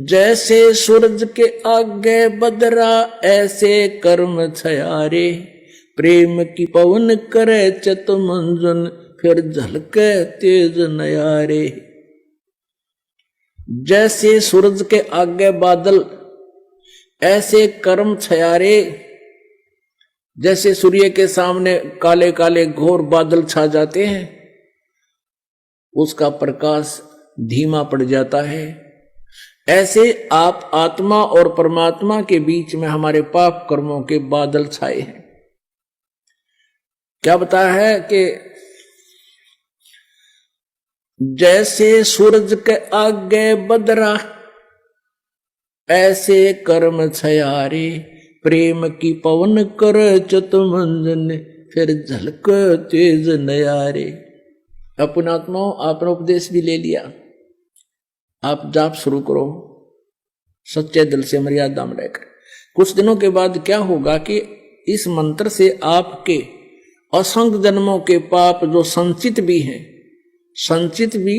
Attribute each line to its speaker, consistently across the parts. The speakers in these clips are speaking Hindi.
Speaker 1: जैसे सूरज के आगे बदरा ऐसे कर्म छयारे, प्रेम की पवन करे चत मंजन फिर झलके तेज नयारे। जैसे सूरज के आगे बादल ऐसे कर्म छयारे, जैसे सूर्य के सामने काले काले घोर बादल छा जाते हैं, उसका प्रकाश धीमा पड़ जाता है, ऐसे आप आत्मा और परमात्मा के बीच में हमारे पाप कर्मों के बादल छाए हैं। क्या बताया है कि जैसे सूरज के आगे बदरा ऐसे कर्म छयारे, प्रेम की पवन कर चत मंजन फिर झलक तेज नयारे। अपना आत्माओं आपने उपदेश भी ले लिया, आप जाप शुरू करो सच्चे दिल से मर्यादा में रहकर। कुछ दिनों के बाद क्या होगा कि इस मंत्र से आपके असंख्य जन्मों के पाप जो संचित भी हैं, संचित भी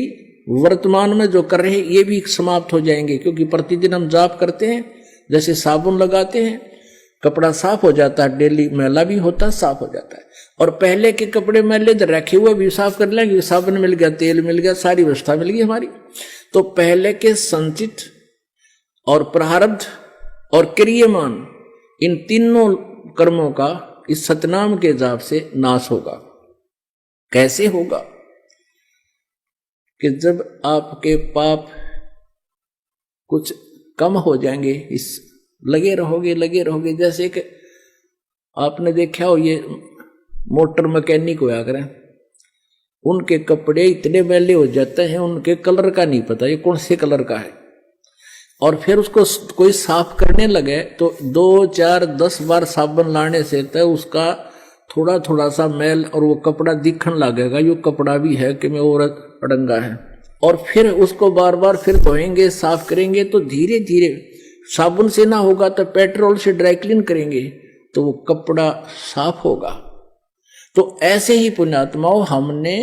Speaker 1: वर्तमान में जो कर रहे हैं, ये भी समाप्त हो जाएंगे। क्योंकि प्रतिदिन हम जाप करते हैं, जैसे साबुन लगाते हैं कपड़ा साफ हो जाता है, डेली मैला भी होता है साफ हो जाता है। और पहले के कपड़े मैले रखे हुए भी साफ कर लेंगे, साबुन मिल गया, तेल मिल गया, सारी व्यवस्था मिल गई हमारी। तो पहले के संचित और प्रारब्ध और क्रियमान इन तीनों कर्मों का इस सतनाम के जाप से नाश होगा। कैसे होगा कि जब आपके पाप कुछ कम हो जाएंगे, इस लगे रहोगे। जैसे कि आपने देखा हो ये मोटर मैकेनिक होया करें, उनके कपड़े इतने मैले हो जाते हैं, उनके कलर का नहीं पता ये कौन से कलर का है। और फिर उसको कोई साफ करने लगे तो 2, 4, 10 बार साबुन लाने से तो उसका थोड़ा थोड़ा सा मैल और वो कपड़ा दिखने लगेगा, ये कपड़ा भी है कि मैं औरत अड़ंगा है। और फिर उसको बार बार फिर धोएंगे, साफ करेंगे, तो धीरे धीरे साबुन से ना होगा तो पेट्रोल से ड्राई क्लीन करेंगे तो वो कपड़ा साफ होगा। तो ऐसे ही पुण्यात्माओं, हमने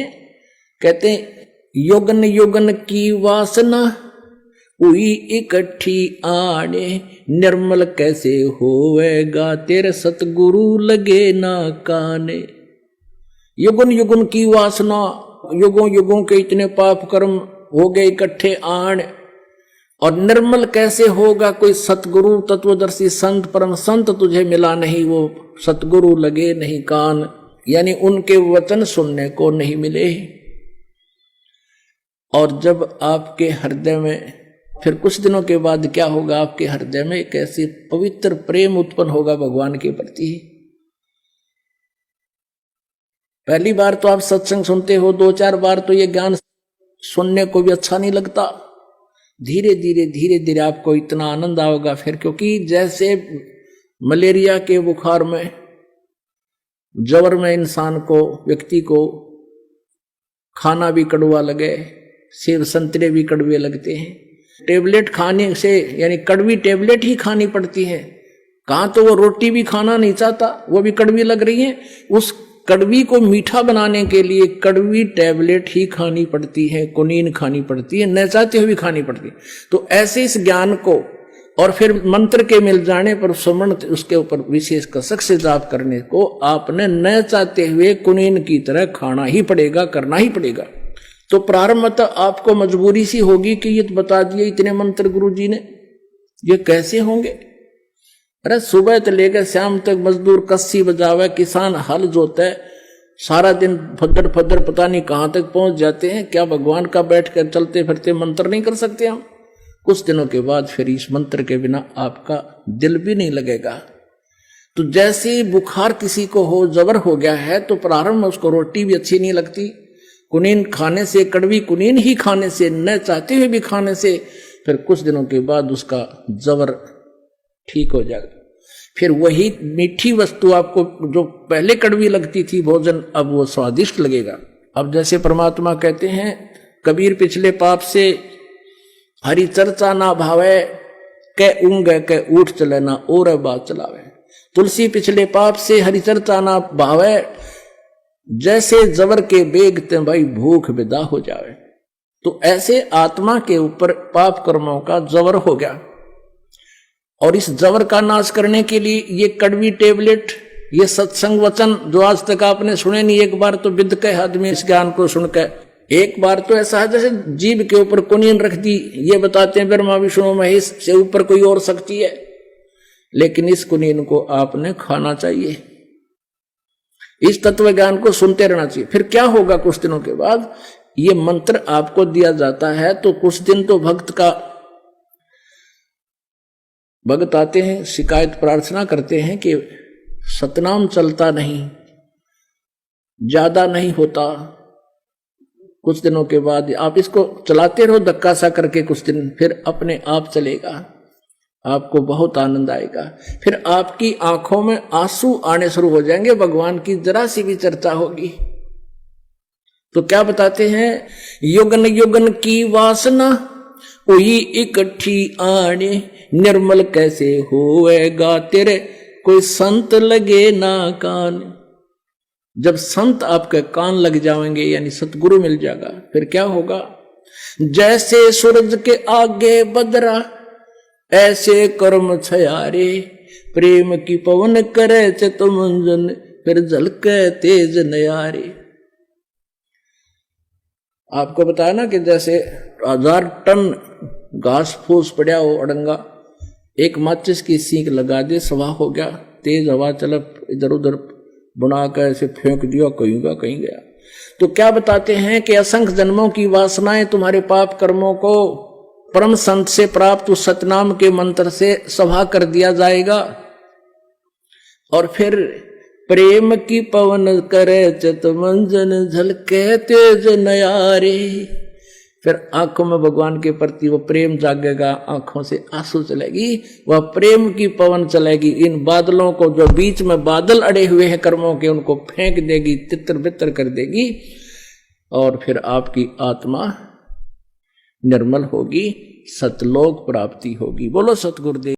Speaker 1: कहते हैं योगन योगन की वासना हुई इकट्ठी आने, निर्मल कैसे होवेगा तेरे सतगुरु लगे ना काने। युगन युगन की वासना, युगों युगों के इतने पाप कर्म हो गए इकट्ठे आण, और निर्मल कैसे होगा कोई सतगुरु तत्वदर्शी संत परम संत तुझे मिला नहीं, वो सतगुरु लगे नहीं कान, यानी उनके वचन सुनने को नहीं मिले। और जब आपके हृदय में फिर कुछ दिनों के बाद क्या होगा, आपके हृदय में एक ऐसी पवित्र प्रेम उत्पन्न होगा भगवान के प्रति। पहली बार तो आप सत्संग सुनते हो, 2-4 बार तो ये ज्ञान सुनने को भी अच्छा नहीं लगता। धीरे धीरे आपको इतना आनंद आएगा फिर, क्योंकि जैसे मलेरिया के बुखार में, जवर में इंसान को, व्यक्ति को खाना भी कड़वा लगे, सेब संतरे भी कड़वे लगते हैं, टेबलेट खाने से यानी कड़वी टेबलेट ही खानी पड़ती है। कहाँ तो वो रोटी भी खाना नहीं चाहता, वो भी कड़वी लग रही है, उस कड़वी को मीठा बनाने के लिए कड़वी टेबलेट ही खानी पड़ती है, कुनीन खानी पड़ती है, न चाहते हुए भी खानी पड़ती है। तो ऐसे इस ज्ञान को और फिर मंत्र के मिल जाने पर सुमन उसके ऊपर विशेष कसक से जाप करने को आपने न चाहते हुए कुनीन की तरह खाना ही पड़ेगा, करना ही पड़ेगा। तो प्रारंभ में तो आपको मजबूरी सी होगी कि ये तो बता दिए इतने मंत्र गुरु जी ने, ये कैसे होंगे। अरे सुबह से लेकर शाम तक मजदूर कस्सी बजावे, किसान हल जोता है, सारा दिन फद्दर फद्दर पता नहीं कहाँ तक पहुंच जाते हैं। क्या भगवान का बैठ कर चलते फिरते मंत्र नहीं कर सकते हम? कुछ दिनों के बाद फिर इस मंत्र के बिना आपका दिल भी नहीं लगेगा। तो जैसे बुखार किसी को हो, जबर हो गया है, तो प्रारंभ में उसको रोटी भी अच्छी नहीं लगती, कुनीन खाने से, कड़वी कुनीन ही खाने से, न चाहते हुए भी खाने से, फिर कुछ दिनों के बाद उसका जबर ठीक हो जाएगा। फिर वही मीठी वस्तु आपको जो पहले कड़वी लगती थी भोजन, अब वो स्वादिष्ट लगेगा। अब जैसे परमात्मा कहते हैं, कबीर पिछले पाप से हरि चर्चा ना भावे, कै ऊंग कै उठ चले ना और बात चलावे। तुलसी पिछले पाप से हरि चर्चा ना भावे, जैसे जबर के बेग ते भाई भूख विदा हो जावे। तो ऐसे आत्मा के ऊपर पाप कर्मों का जबर हो गया, और इस जबर का नाश करने के लिए ये कड़वी टेबलेट, ये सत्संग वचन जो आज तक आपने सुने नहीं, एक बार तो विद के आदमी इस ज्ञान को सुनकर, एक बार तो ऐसा है जैसे जीभ के ऊपर कुनीन रख दी, ये बताते हैं ब्रह्मा विष्णु महेश से ऊपर कोई और शक्ति है, लेकिन इस कुनीन को आपने खाना चाहिए, इस तत्व ज्ञान को सुनते रहना चाहिए। फिर क्या होगा, कुछ दिनों के बाद ये मंत्र आपको दिया जाता है, तो कुछ दिन तो भक्त आते हैं, शिकायत प्रार्थना करते हैं कि सतनाम चलता नहीं, ज्यादा नहीं होता। कुछ दिनों के बाद आप इसको चलाते रहो धक्का सा करके कुछ दिन, फिर अपने आप चलेगा, आपको बहुत आनंद आएगा। फिर आपकी आंखों में आंसू आने शुरू हो जाएंगे, भगवान की जरा सी भी चर्चा होगी। तो क्या बताते हैं, युगन युगन की वासना कोई इकट्ठी आने, निर्मल कैसे होएगा तेरे कोई संत लगे ना कान। जब संत आपके कान लग जाएंगे, यानी सतगुरु मिल जाएगा, फिर क्या होगा, जैसे सूरज के आगे बदरा ऐसे कर्म छयारे, प्रेम की पवन करे चितमंजन फिर झलके तेज नयारे। आपको बताया ना कि जैसे 1000 टन घास फूस पड़ा हो अड़ंगा, एक माचिस की सीख लगा दे सवा हो गया, तेज हवा चलप इधर उधर बुना कर ऐसे फेंक दिया, कहीं का कहीं गया। तो क्या बताते हैं कि असंख्य जन्मों की वासनाएं तुम्हारे पाप कर्मों को परम संत से प्राप्त उस सतनाम के मंत्र से सभा कर दिया जाएगा, और फिर प्रेम की पवन करे चितमंजन झलके तेज नयारे। फिर आंखों में भगवान के प्रति वो प्रेम जागेगा, आंखों से आंसू चलेगी, वह प्रेम की पवन चलेगी, इन बादलों को जो बीच में बादल अड़े हुए हैं कर्मों के, उनको फेंक देगी, तितर बितर कर देगी, और फिर आपकी आत्मा निर्मल होगी, सतलोक प्राप्ति होगी। बोलो सतगुरुदेव।